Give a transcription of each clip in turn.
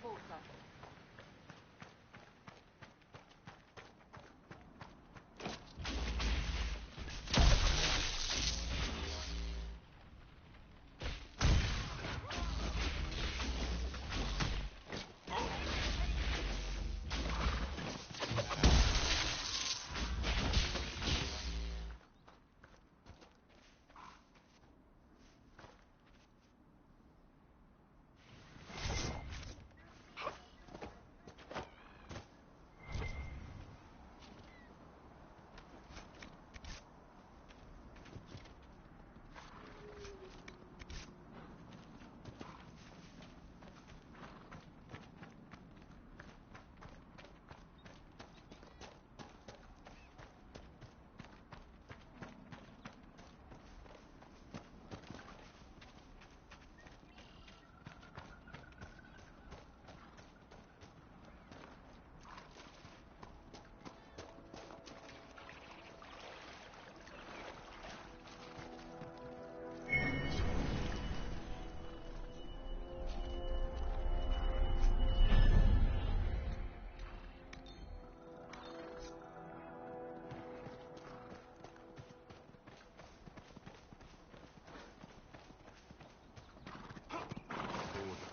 report, sir.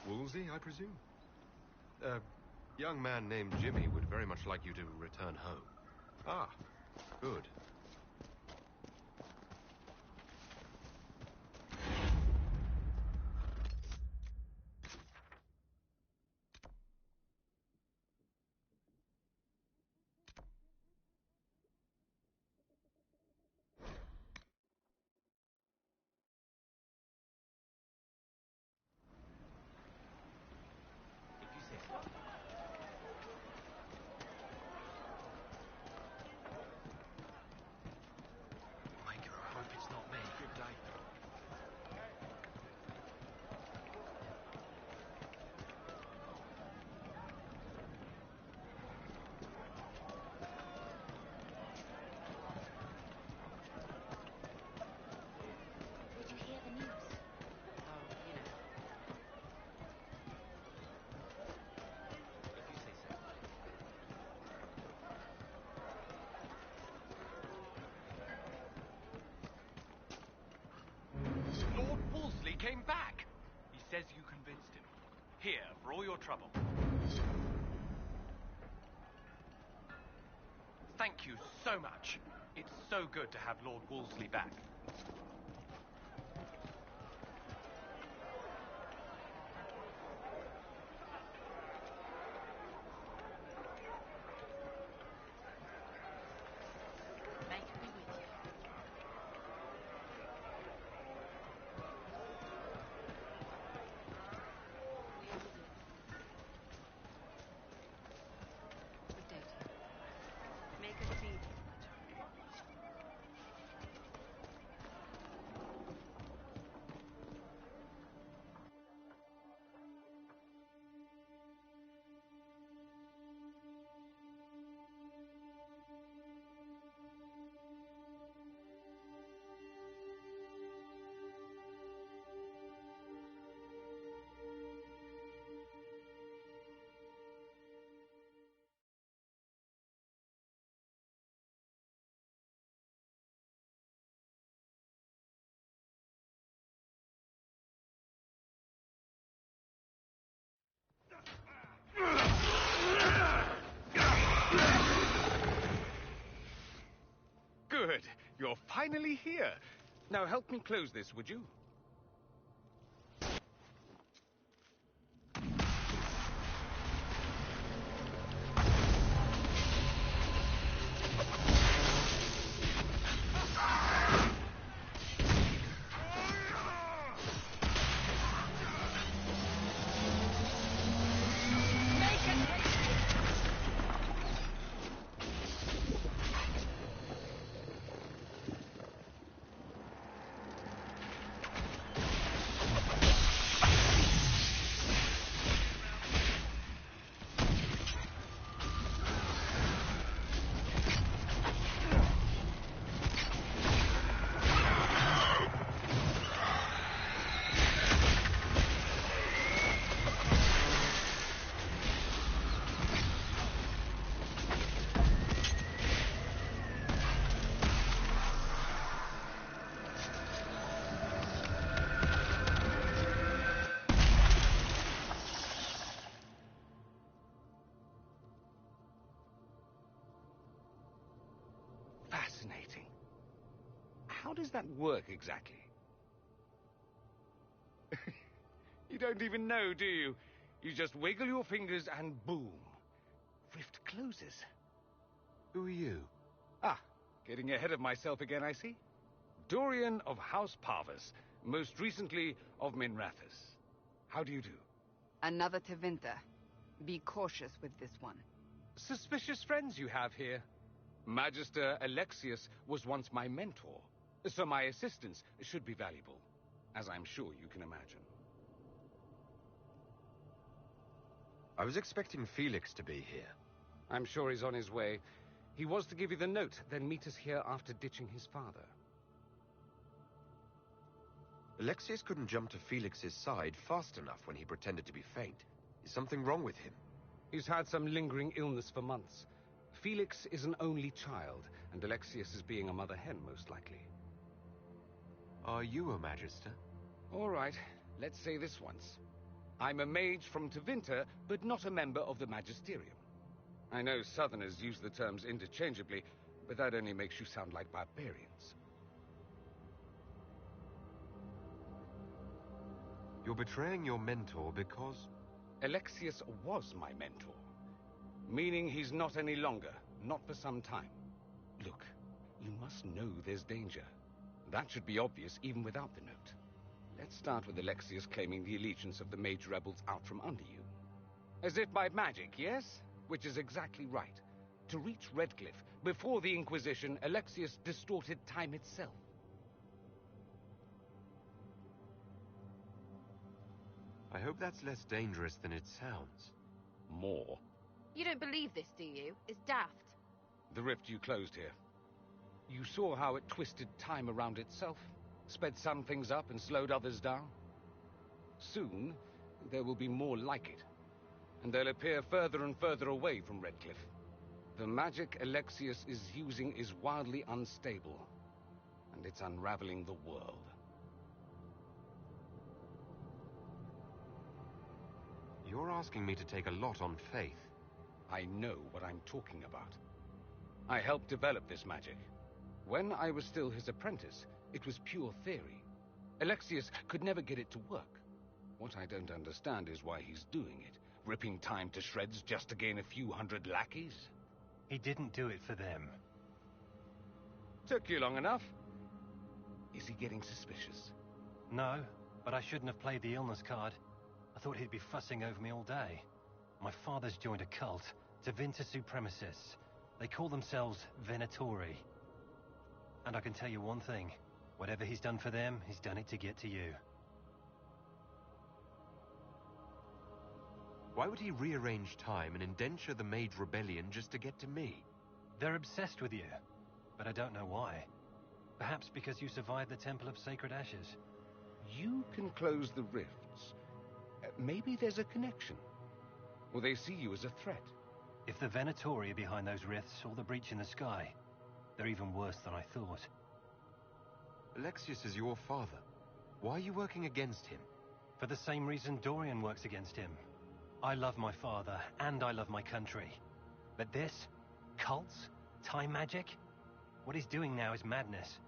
Woolsey, I presume? A young man named Jimmy would very much like you to return home. Ah, good. Came back. He says you convinced him. Here, for all your trouble. Thank you so much. It's so good to have Lord Wolseley back. Good. You're finally here. Now help me close this, would you? How does that work exactly? You don't even know, do you? You just wiggle your fingers and boom. Rift closes. Who are you? Ah, getting ahead of myself again, I see. Dorian of House Parvus, most recently of Minrathous. How do you do? Another Tevinter. Be cautious with this one. Suspicious friends you have here. Magister Alexius was once my mentor, so my assistance should be valuable, as I'm sure you can imagine. I was expecting Felix to be here. I'm sure he's on his way. He was to give you the note, then meet us here after ditching his father. Alexius couldn't jump to Felix's side fast enough when he pretended to be faint. Is something wrong with him? He's had some lingering illness for months. Felix is an only child, and Alexius is being a mother hen, most likely. Are you a Magister? All right, let's say this once. I'm a mage from Tevinter, but not a member of the Magisterium. I know Southerners use the terms interchangeably, but that only makes you sound like barbarians. You're betraying your mentor because... Alexius was my mentor. Meaning he's not any longer, not for some time. Look, you must know there's danger. That should be obvious even without the note. Let's start with Alexius claiming the allegiance of the mage rebels out from under you. As if by magic, yes? Which is exactly right. To reach Redcliffe, before the Inquisition, Alexius distorted time itself. I hope that's less dangerous than it sounds. More. You don't believe this, do you? It's daft. The rift you closed here. You saw how it twisted time around itself, sped some things up and slowed others down. Soon, there will be more like it, and they'll appear further and further away from Redcliffe. The magic Alexius is using is wildly unstable, and it's unraveling the world. You're asking me to take a lot on faith. I know what I'm talking about. I helped develop this magic. When I was still his apprentice, it was pure theory. Alexius could never get it to work. What I don't understand is why he's doing it, ripping time to shreds just to gain a few hundred lackeys. He didn't do it for them. Took you long enough. Is he getting suspicious? No, but I shouldn't have played the illness card. I thought he'd be fussing over me all day. My father's joined a cult, Tevinter Supremacists. They call themselves Venatori. And I can tell you one thing. Whatever he's done for them, he's done it to get to you. Why would he rearrange time and indenture the Mage Rebellion just to get to me? They're obsessed with you, but I don't know why. Perhaps because you survived the Temple of Sacred Ashes. You can close the rifts. Maybe there's a connection. Or they see you as a threat. If the Venatori are behind those rifts or the breach in the sky, they're even worse than I thought. Alexius is your father. Why are you working against him? For the same reason Dorian works against him. I love my father, and I love my country. But this? Cults? Time magic? What he's doing now is madness.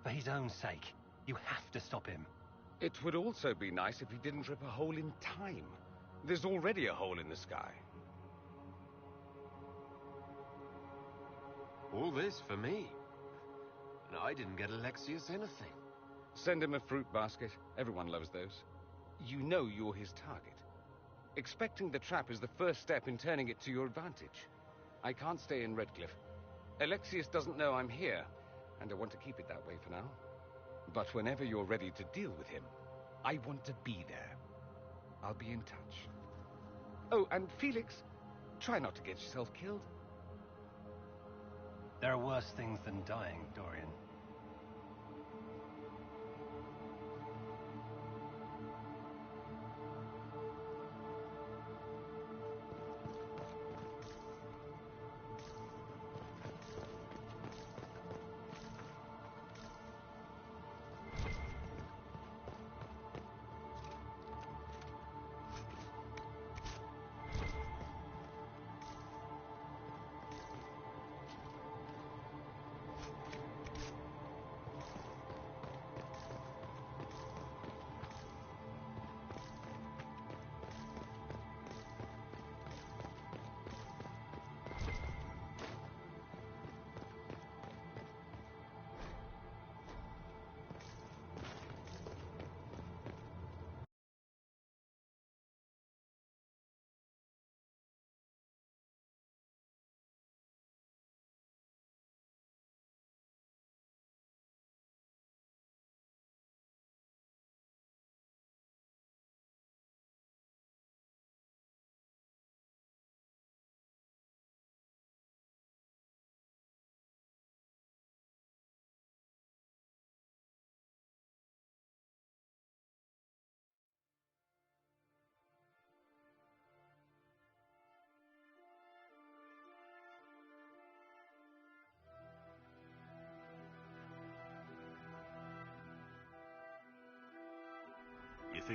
For his own sake, you have to stop him. It would also be nice if he didn't rip a hole in time. There's already a hole in the sky. All this for me. And I didn't get Alexius anything. Send him a fruit basket. Everyone loves those. You know you're his target. Expecting the trap is the first step in turning it to your advantage. I can't stay in Redcliffe. Alexius doesn't know I'm here, and I want to keep it that way for now. But whenever you're ready to deal with him, I want to be there. I'll be in touch. Oh, and Felix, try not to get yourself killed. There are worse things than dying, Dorian.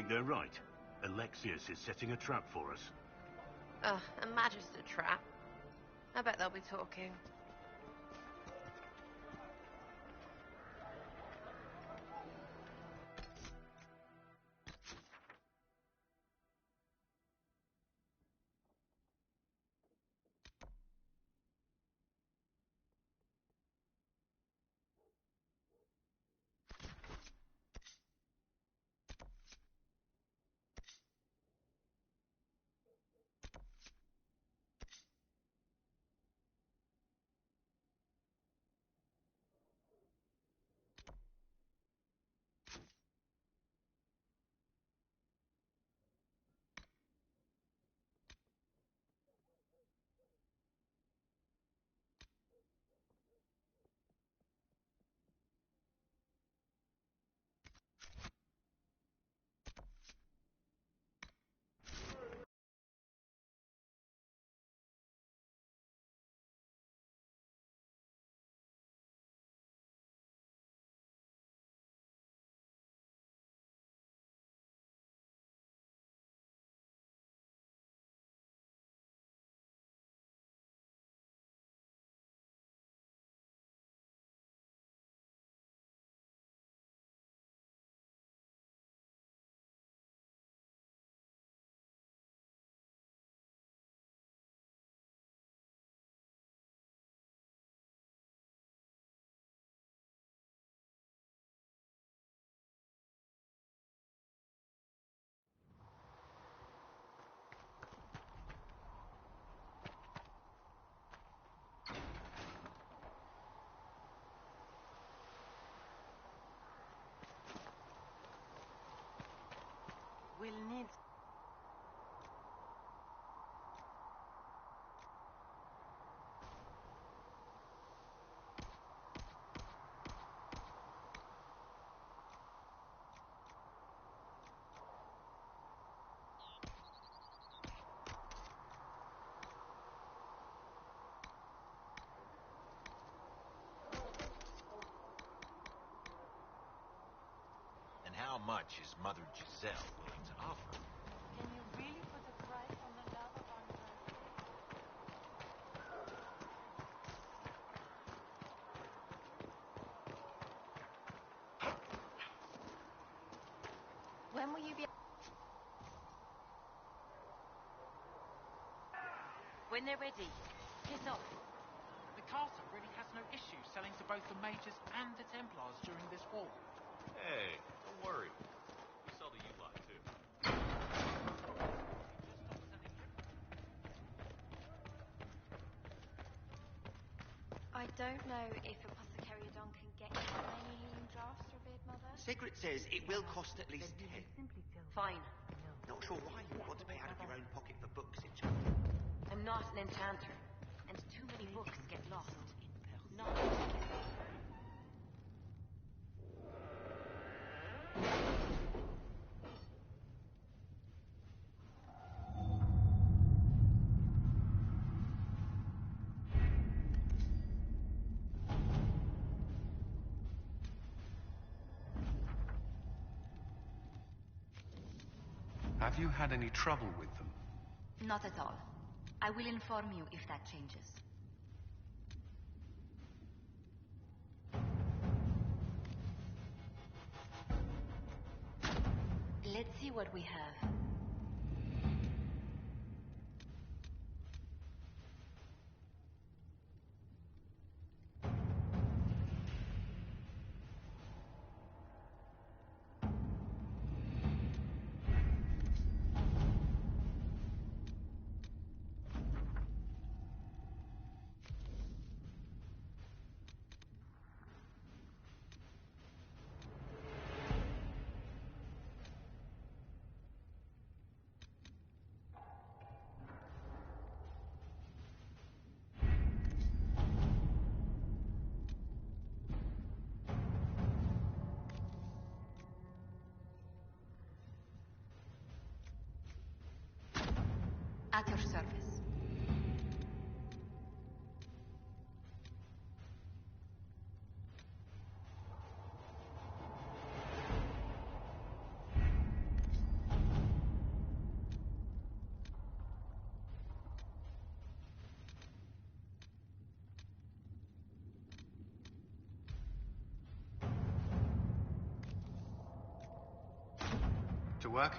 think they're right? Alexius is setting a trap for us. Ugh, a Magister trap. I bet they'll be talking. We'll need... And how much is Mother Giselle willing to offer? Can you really put a price on the love of Andres? When will you be... When they're ready. Piss off. The castle really has no issue selling to both the Mages and the Templars during this war. Hey, don't worry. We sell to you lot, too. I don't know if Apothecary Don can get you many healing drafts for a bit, Mother. Sigrid says it will cost at least 10. Fine. Not sure why you would want to pay out of your own pocket for books in I'm not an enchanter, and too many books get lost. Not... Have you had any trouble with them? Not at all. I will inform you if that changes. Let's see what we have. At your service. To work?